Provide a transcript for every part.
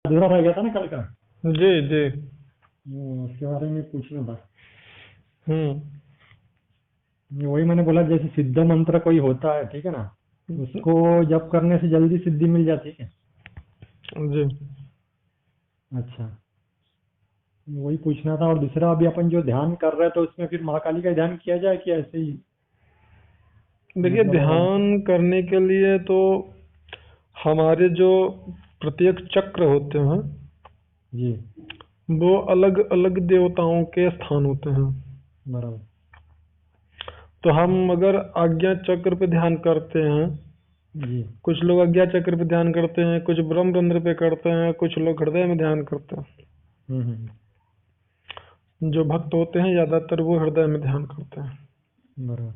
अधूरा रह गया था ना कल का। जी जी। उसके बारे में पूछना था। हम्म। वही मैंने बोला, जैसे सिद्ध मंत्र कोई होता है, ठीक है ना, उसको जप करने से जल्दी सिद्धि मिल जाती है। जी। अच्छा, वही पूछना था। और दूसरा, अभी अपन जो ध्यान कर रहे हैं तो उसमें फिर महाकाली का ध्यान किया जाए कि ऐसे ही, देखिए, मतलब। ध्यान करने के लिए तो हमारे जो प्रत्येक चक्र होते हैं जी। वो अलग अलग देवताओं के स्थान होते हैं। बराबर। तो हम अगर आज्ञा चक्र पे ध्यान करते हैं, जी। कुछ लोग आज्ञा चक्र पे ध्यान करते हैं, कुछ ब्रह्मरंध्र पे करते हैं, कुछ लोग हृदय में ध्यान करते हैं। हम्म। जो भक्त होते हैं ज्यादातर वो हृदय में ध्यान करते हैं। बराबर।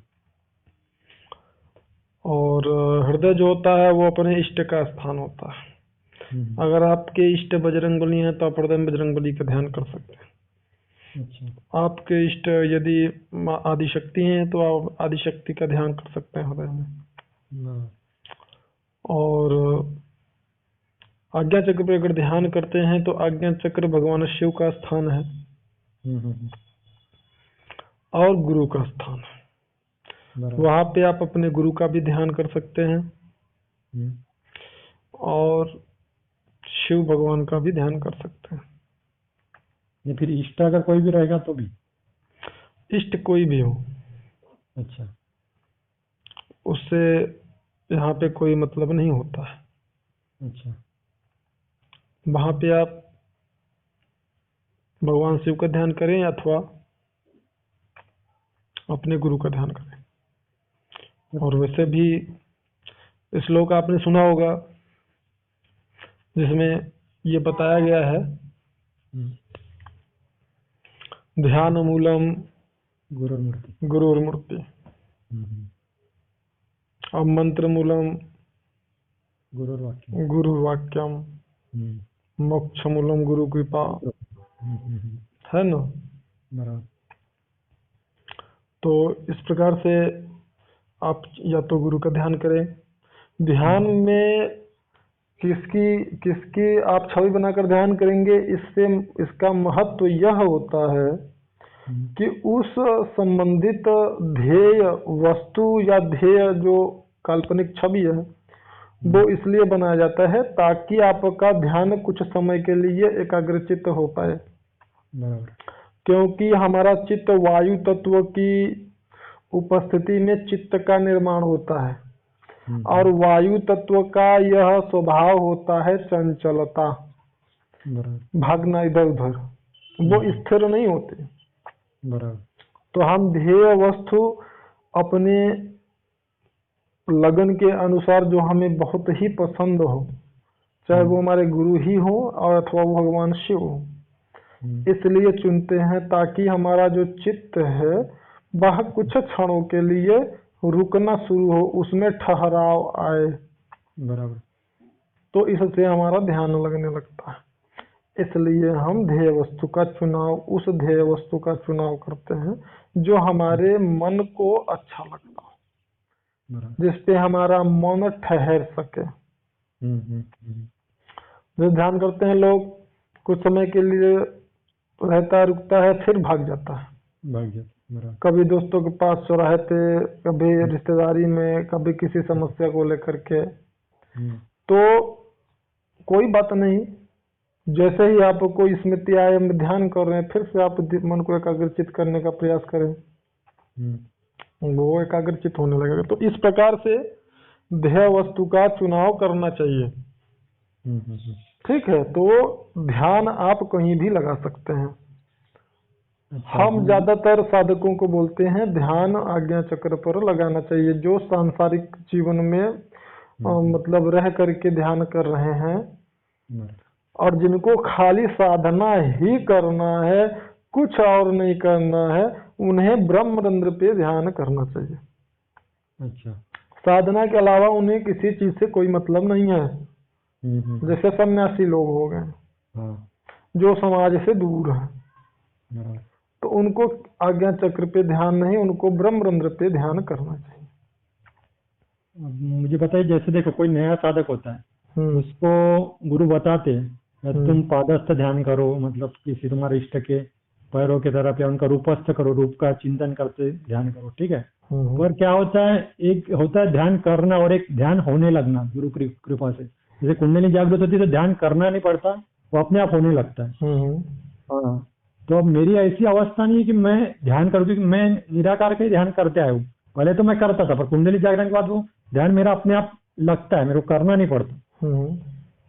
और हृदय जो होता है वो अपने इष्ट का स्थान होता है। हम्म। अगर आपके इष्ट बजरंगबली हैं तो आप हृदय में बजरंगबली का ध्यान कर सकते हैं। अच्छा। आपके इष्ट यदि माँ आदिशक्ति हैं तो आप आदिशक्ति का ध्यान कर सकते हैं हृदय में। बराबर। और आज्ञा चक्र पे अगर ध्यान करते हैं तो आज्ञा चक्र भगवान शिव का स्थान है हम्म। और गुरु का स्थान है। बराबर। वहां पे आप अपने गुरु का भी ध्यान कर सकते हैं हम्म। और शिव भगवान का भी ध्यान कर सकते हैं। या फिर इष्ट अगर कोई भी रहेगा तो भी। इष्ट कोई भी हो, अच्छा। उससे यहाँ पे कोई मतलब नहीं होता है। अच्छा। वहां पे आप भगवान शिव का ध्यान करें अथवा अपने गुरु का ध्यान करें। और वैसे भी श्लोक आपने सुना होगा जिसमें ये बताया गया है, हम्म। ध्यान मूलम गुरुर्मूर्ति। गुरुर्मूर्ति हम्म। और मंत्र मूलम गुरुर्वाक्यम। गुरुर्वाक्यम हम्म। मोक्ष मूलम गुरु कृपा। हम्म। है ना? बराबर। तो इस प्रकार से आप या तो गुरु का ध्यान करें। ध्यान में किसकी किसकी आप छवि बनाकर ध्यान करेंगे, इससे इसका महत्व यह होता है कि उस संबंधित ध्येय वस्तु या ध्येय जो काल्पनिक छवि है वो इसलिए बनाया जाता है ताकि आपका ध्यान कुछ समय के लिए एकाग्रचित्त हो पाए। बराबर। क्योंकि हमारा चित्त वायु तत्व की उपस्थिति में चित्त का निर्माण होता है और वायु तत्व का यह स्वभाव होता है चंचलता, बराबर। भागना इधर उधर, वो स्थिर नहीं होते। बराबर। तो हम ध्येय वस्तु अपने लगन के अनुसार जो हमें बहुत ही पसंद हो, चाहे वो हमारे गुरु ही हो और अथवा वो भगवान शिव हो, इसलिए चुनते हैं ताकि हमारा जो चित्त है वह कुछ क्षणों के लिए रुकना शुरू हो, उसमें ठहराव आए। बराबर। तो इससे हमारा ध्यान लगने लगता है। इसलिए हम ध्येय वस्तु का चुनाव, उस ध्येय वस्तु का चुनाव करते हैं जो हमारे मन को अच्छा लगता हो, जिसपे हमारा मन ठहर सके। जो ध्यान करते हैं लोग कुछ समय के लिए रहता है, रुकता है, फिर भाग जाता है। कभी दोस्तों के पास चौराहे पे, कभी रिश्तेदारी में, कभी किसी समस्या को लेकर के। तो कोई बात नहीं, जैसे ही आपको स्मृति आए, ध्यान कर रहे हैं, फिर से आप मन को एकाग्रचित करने का प्रयास करें, वो एकाग्रचित होने लगेगा। तो इस प्रकार से ध्येय वस्तु का चुनाव करना चाहिए। ठीक है, तो ध्यान आप कहीं भी लगा सकते हैं। हम ज्यादातर साधकों को बोलते हैं ध्यान आज्ञा चक्र पर लगाना चाहिए। जो सांसारिक जीवन में मतलब रह करके ध्यान कर रहे हैं और जिनको खाली साधना ही करना है, कुछ और नहीं करना है, उन्हें ब्रह्मरंध्र पे ध्यान करना चाहिए। अच्छा। साधना के अलावा उन्हें किसी चीज से कोई मतलब नहीं है। जैसे सन्यासी लोग हो गए जो समाज से दूर है, तो उनको आज्ञा चक्र पे ध्यान नहीं, उनको ब्रह्मरंध्र पे ध्यान करना चाहिए। अब मुझे बताइए, जैसे देखो कोई नया साधक होता है, उसको गुरु बताते हैं या तुम पादस्थ ध्यान करो, मतलब किसी तुम्हारे इष्ट के पैरों की तरफ, या उनका रूपस्थ करो, रूप का चिंतन करते ध्यान करो, ठीक है। पर क्या होता है, एक होता है ध्यान करना और एक ध्यान होने लगना गुरु कृपा से। जैसे कुंडली जागृत होती है तो ध्यान करना नहीं पड़ता, वो अपने आप होने लगता है। हाँ, तो अब मेरी ऐसी अवस्था नहीं है कि मैं ध्यान करूँ, क्योंकि मैं निराकार का ही ध्यान करते आया हूँ। पहले तो मैं करता था, पर कुंडली जागरण के बाद वो ध्यान मेरा अपने आप लगता है, मेरे को करना नहीं पड़ता।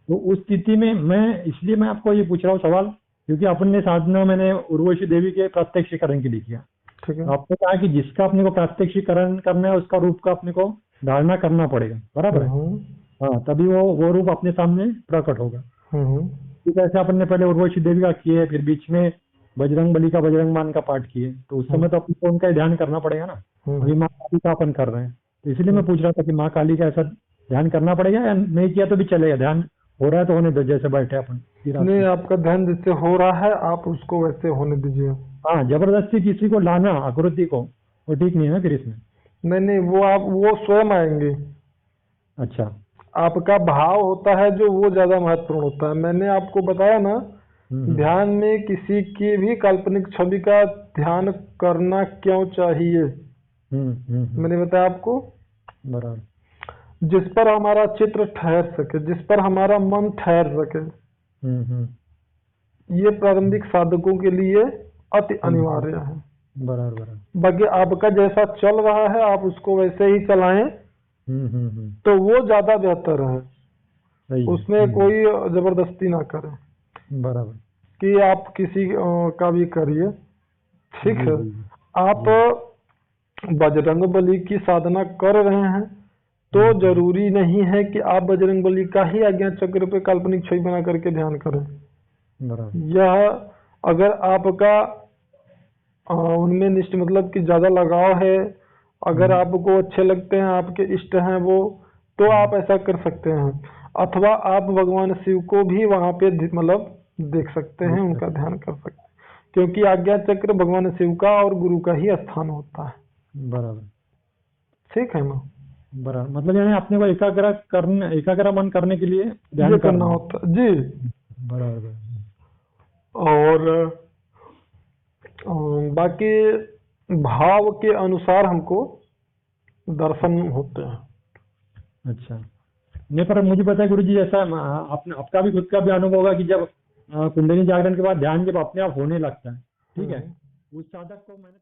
तो उस स्थिति में इसलिए मैं आपको ये पूछ रहा हूँ सवाल, क्योंकि अपने साधना मैंने उर्वशी देवी के प्रत्यक्षीकरण के लिए किया। ठीक है। आपने कहा कि जिसका अपने को प्रत्यक्षीकरण करना है उसका रूप का अपने को धारणा करना पड़ेगा, बराबर है। हाँ, तभी वो रूप अपने सामने प्रकट होगा। ठीक है, ऐसे अपन ने पहले उर्वशी देवी का किए, फिर बीच में बजरंग बली का बजरंग मान का पाठ किए, तो उस समय तो अपन को उनका ही ध्यान करना पड़ेगा ना। अभी माँ काली का अपन कर रहे हैं, तो इसलिए मैं पूछ रहा था कि माँ काली का ऐसा ध्यान करना पड़ेगा या नहीं किया तो भी चलेगा? ध्यान हो रहा है तो होने दो, जैसे बैठे अपन। नहीं, आपका ध्यान जैसे हो रहा है आप उसको वैसे होने दीजिए। हाँ, जबरदस्ती किसी को लाना आकृति को, वो ठीक नहीं है ना फिर इसमें। नहीं, वो स्वयं आएंगे। अच्छा, आपका भाव होता है जो, वो ज्यादा महत्वपूर्ण होता है। मैंने आपको बताया ना, ध्यान में किसी की भी काल्पनिक छवि का ध्यान करना क्यों चाहिए, मैंने बताया आपको। बराबर। जिस पर हमारा चित्र ठहर सके, जिस पर हमारा मन ठहर सके, ये प्रारंभिक साधकों के लिए अति अनिवार्य है। बराबर। बाकी आपका जैसा चल रहा है आप उसको वैसे ही चलाएं, तो वो ज्यादा बेहतर है। उसमें कोई जबरदस्ती ना करें। बराबर। कि आप किसी का भी करिए, ठीक है। आप बजरंग बली की साधना कर रहे हैं तो जरूरी नहीं है कि आप बजरंग बली का ही आज्ञा चक्र पे काल्पनिक छवि बना करके ध्यान करें। यह अगर आपका उनमें निष्ठ, मतलब कि ज्यादा लगाव है, अगर आपको अच्छे लगते हैं, आपके इष्ट हैं वो, तो आप ऐसा कर सकते हैं। अथवा आप भगवान शिव को भी वहां पे मतलब देख सकते हैं, उनका ध्यान कर सकते हैं, क्योंकि आज्ञा चक्र भगवान शिव का और गुरु का ही स्थान होता है। बराबर। ठीक है ना। बराबर, मतलब यानी अपने को एकाग्र मन करने के लिए ध्यान करना होता है जी। बराबर। और बाकी भाव के अनुसार हमको दर्शन होते हैं। अच्छा, नहीं पर मुझे पता है गुरुजी, जैसा आपका भी खुद का भी अनुभव होगा कि जब कुंडली जागरण के बाद ध्यान जब अपने आप होने लगता है, ठीक है, उस साधक को मैंने